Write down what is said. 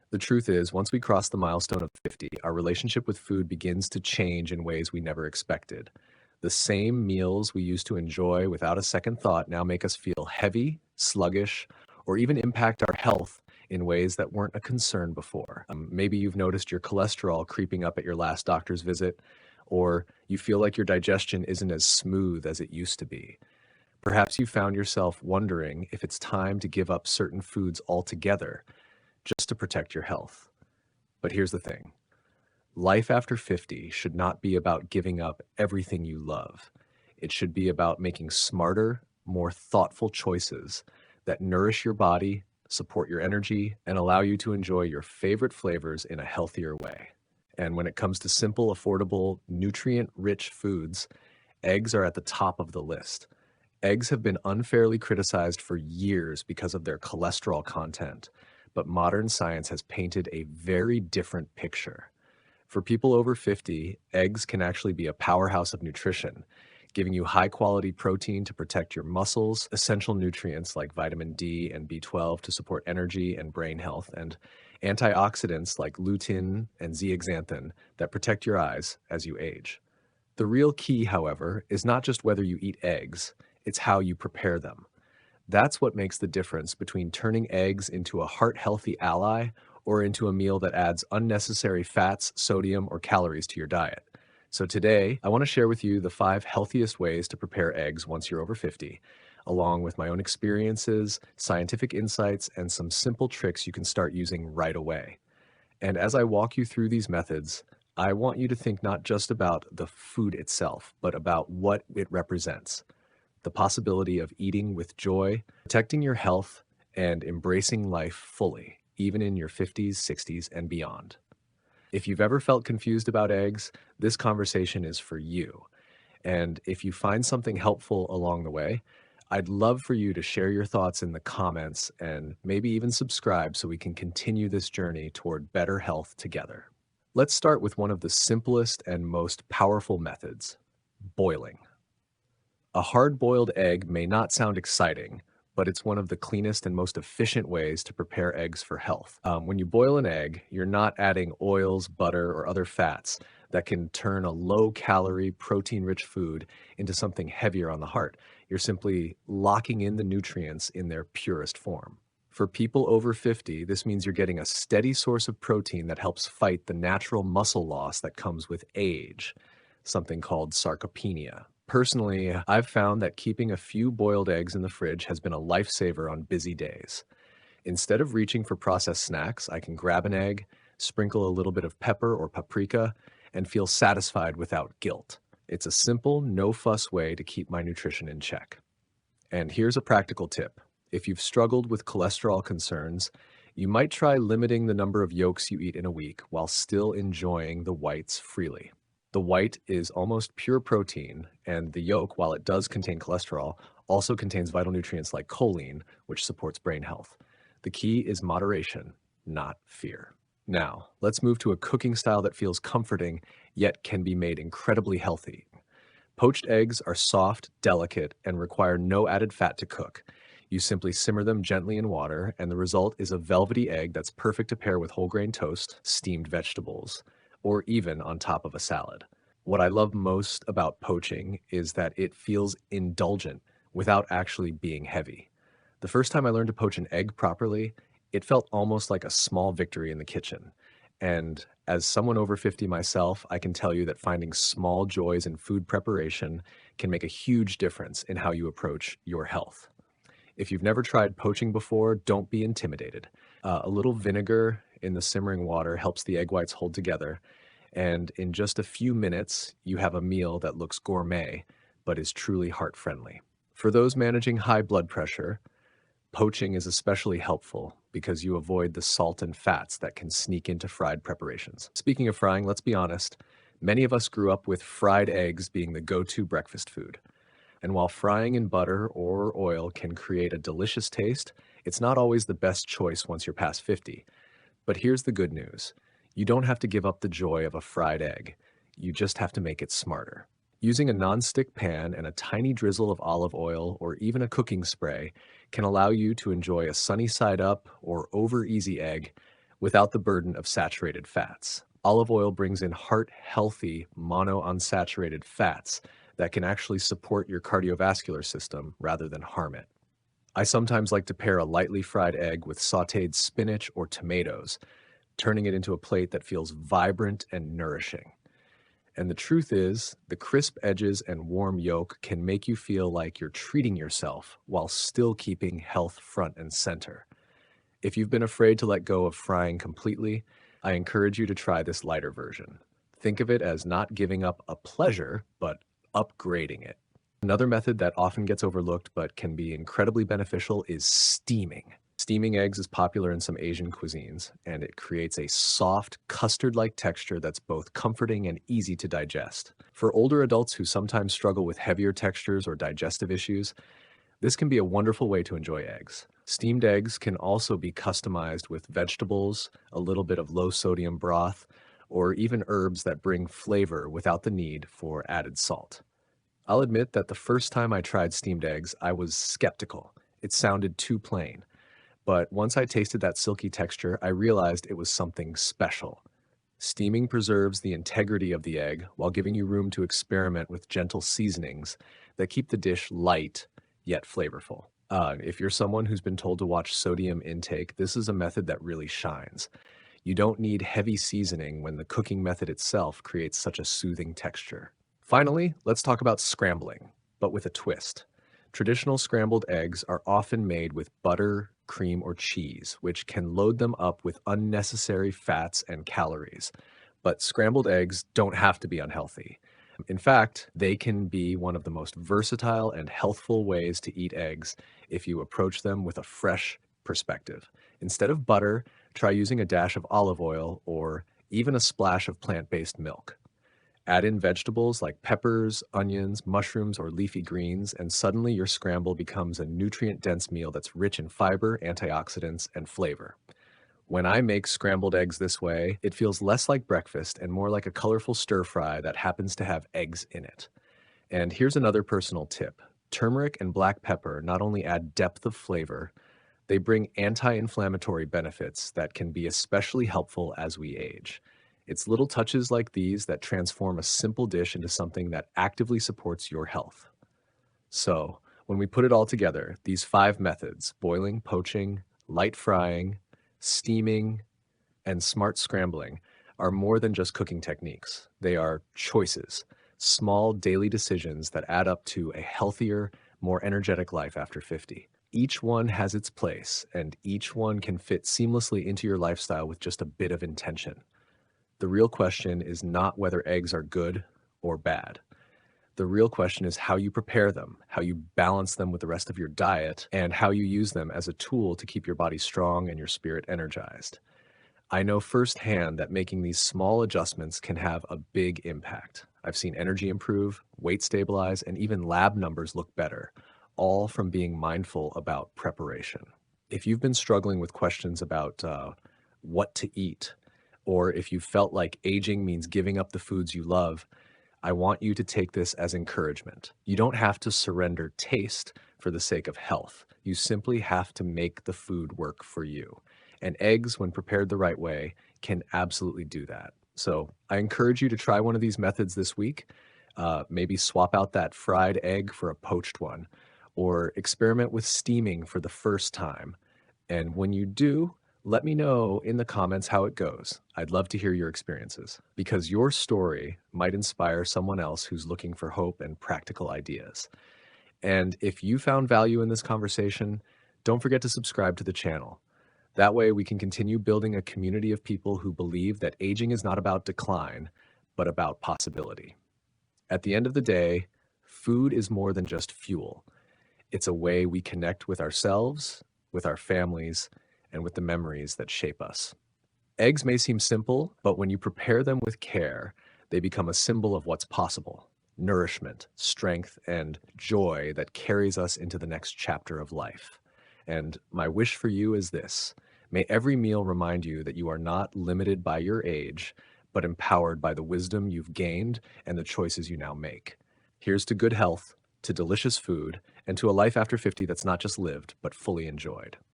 The truth is, once we cross the milestone of 50, our relationship with food begins to change in ways we never expected. The same meals we used to enjoy without a second thought now make us feel heavy, sluggish, or even impact our health in ways that weren't a concern before. Maybe you've noticed your cholesterol creeping up at your last doctor's visit, or you feel like your digestion isn't as smooth as it used to be. Perhaps you found yourself wondering if it's time to give up certain foods altogether just to protect your health. But here's the thing. Life after 50 should not be about giving up everything you love. It should be about making smarter, more thoughtful choices that nourish your body, support your energy, and allow you to enjoy your favorite flavors in a healthier way. And when it comes to simple, affordable, nutrient-rich foods, eggs are at the top of the list. Eggs have been unfairly criticized for years because of their cholesterol content, but modern science has painted a very different picture. For people over 50, eggs can actually be a powerhouse of nutrition, giving you high-quality protein to protect your muscles, essential nutrients like vitamin D and B12 to support energy and brain health, and antioxidants like lutein and zeaxanthin that protect your eyes as you age. The real key, however, is not just whether you eat eggs, it's how you prepare them. That's what makes the difference between turning eggs into a heart-healthy ally or into a meal that adds unnecessary fats, sodium, or calories to your diet. So today, I want to share with you the 5 healthiest ways to prepare eggs once you're over 50, along with my own experiences, scientific insights, and some simple tricks you can start using right away. And as I walk you through these methods, I want you to think not just about the food itself, but about what it represents. The possibility of eating with joy, protecting your health, and embracing life fully, even in your 50s, 60s, and beyond. If you've ever felt confused about eggs, this conversation is for you. And if you find something helpful along the way, I'd love for you to share your thoughts in the comments and maybe even subscribe so we can continue this journey toward better health together. Let's start with one of the simplest and most powerful methods, boiling. A hard-boiled egg may not sound exciting, but it's one of the cleanest and most efficient ways to prepare eggs for health. When you boil an egg, you're not adding oils, butter, or other fats that can turn a low-calorie, protein-rich food into something heavier on the heart. You're simply locking in the nutrients in their purest form. For people over 50, this means you're getting a steady source of protein that helps fight the natural muscle loss that comes with age, something called sarcopenia. Personally, I've found that keeping a few boiled eggs in the fridge has been a lifesaver on busy days. Instead of reaching for processed snacks, I can grab an egg, sprinkle a little bit of pepper or paprika, and feel satisfied without guilt. It's a simple, no-fuss way to keep my nutrition in check. And here's a practical tip. If you've struggled with cholesterol concerns, you might try limiting the number of yolks you eat in a week while still enjoying the whites freely. The white is almost pure protein, and the yolk, while it does contain cholesterol, also contains vital nutrients like choline, which supports brain health. The key is moderation, not fear. Now, let's move to a cooking style that feels comforting, yet can be made incredibly healthy. Poached eggs are soft, delicate, and require no added fat to cook. You simply simmer them gently in water, and the result is a velvety egg that's perfect to pair with whole grain toast, steamed vegetables, or even on top of a salad. What I love most about poaching is that it feels indulgent without actually being heavy. The first time I learned to poach an egg properly, it felt almost like a small victory in the kitchen. And as someone over 50 myself, I can tell you that finding small joys in food preparation can make a huge difference in how you approach your health. If you've never tried poaching before, don't be intimidated. A little vinegar in the simmering water helps the egg whites hold together, and in just a few minutes, you have a meal that looks gourmet, but is truly heart-friendly. For those managing high blood pressure, poaching is especially helpful because you avoid the salt and fats that can sneak into fried preparations. Speaking of frying, let's be honest, many of us grew up with fried eggs being the go-to breakfast food. And while frying in butter or oil can create a delicious taste, it's not always the best choice once you're past 50. But here's the good news. You don't have to give up the joy of a fried egg. You just have to make it smarter. Using a non-stick pan and a tiny drizzle of olive oil or even a cooking spray can allow you to enjoy a sunny side up or over easy egg without the burden of saturated fats. Olive oil brings in heart-healthy monounsaturated fats that can actually support your cardiovascular system rather than harm it. I sometimes like to pair a lightly fried egg with sautéed spinach or tomatoes, turning it into a plate that feels vibrant and nourishing. And the truth is, the crisp edges and warm yolk can make you feel like you're treating yourself while still keeping health front and center. If you've been afraid to let go of frying completely, I encourage you to try this lighter version. Think of it as not giving up a pleasure, but upgrading it. Another method that often gets overlooked but can be incredibly beneficial is steaming. Steaming eggs is popular in some Asian cuisines, and it creates a soft, custard-like texture that's both comforting and easy to digest. For older adults who sometimes struggle with heavier textures or digestive issues, this can be a wonderful way to enjoy eggs. Steamed eggs can also be customized with vegetables, a little bit of low-sodium broth, or even herbs that bring flavor without the need for added salt. I'll admit that the first time I tried steamed eggs, I was skeptical. It sounded too plain. But once I tasted that silky texture, I realized it was something special. Steaming preserves the integrity of the egg while giving you room to experiment with gentle seasonings that keep the dish light yet flavorful. If you're someone who's been told to watch sodium intake, this is a method that really shines. You don't need heavy seasoning when the cooking method itself creates such a soothing texture. Finally, let's talk about scrambling, but with a twist. Traditional scrambled eggs are often made with butter, cream, or cheese, which can load them up with unnecessary fats and calories. But scrambled eggs don't have to be unhealthy. In fact, they can be one of the most versatile and healthful ways to eat eggs if you approach them with a fresh perspective. Instead of butter, try using a dash of olive oil or even a splash of plant-based milk. Add in vegetables like peppers, onions, mushrooms, or leafy greens, and suddenly your scramble becomes a nutrient-dense meal that's rich in fiber, antioxidants, and flavor. When I make scrambled eggs this way, it feels less like breakfast and more like a colorful stir fry that happens to have eggs in it. And here's another personal tip. Turmeric and black pepper not only add depth of flavor, they bring anti-inflammatory benefits that can be especially helpful as we age. It's little touches like these that transform a simple dish into something that actively supports your health. So, when we put it all together, these 5 methods, boiling, poaching, light frying, steaming, and smart scrambling, are more than just cooking techniques. They are choices, small daily decisions that add up to a healthier, more energetic life after 50. Each one has its place, and each one can fit seamlessly into your lifestyle with just a bit of intention. The real question is not whether eggs are good or bad. The real question is how you prepare them, how you balance them with the rest of your diet, and how you use them as a tool to keep your body strong and your spirit energized. I know firsthand that making these small adjustments can have a big impact. I've seen energy improve, weight stabilize, and even lab numbers look better, all from being mindful about preparation. If you've been struggling with questions about what to eat, or if you felt like aging means giving up the foods you love, I want you to take this as encouragement. You don't have to surrender taste for the sake of health. You simply have to make the food work for you. And eggs, when prepared the right way, can absolutely do that. So I encourage you to try one of these methods this week. Maybe swap out that fried egg for a poached one, or experiment with steaming for the first time. And when you do, let me know in the comments how it goes. I'd love to hear your experiences, because your story might inspire someone else who's looking for hope and practical ideas. And if you found value in this conversation, don't forget to subscribe to the channel. That way we can continue building a community of people who believe that aging is not about decline, but about possibility. At the end of the day, food is more than just fuel. It's a way we connect with ourselves, with our families, and with the memories that shape us. Eggs may seem simple, but when you prepare them with care, they become a symbol of what's possible: nourishment, strength, and joy that carries us into the next chapter of life. And my wish for you is this: may every meal remind you that you are not limited by your age, but empowered by the wisdom you've gained and the choices you now make. Here's to good health, to delicious food, and to a life after 50 that's not just lived, but fully enjoyed.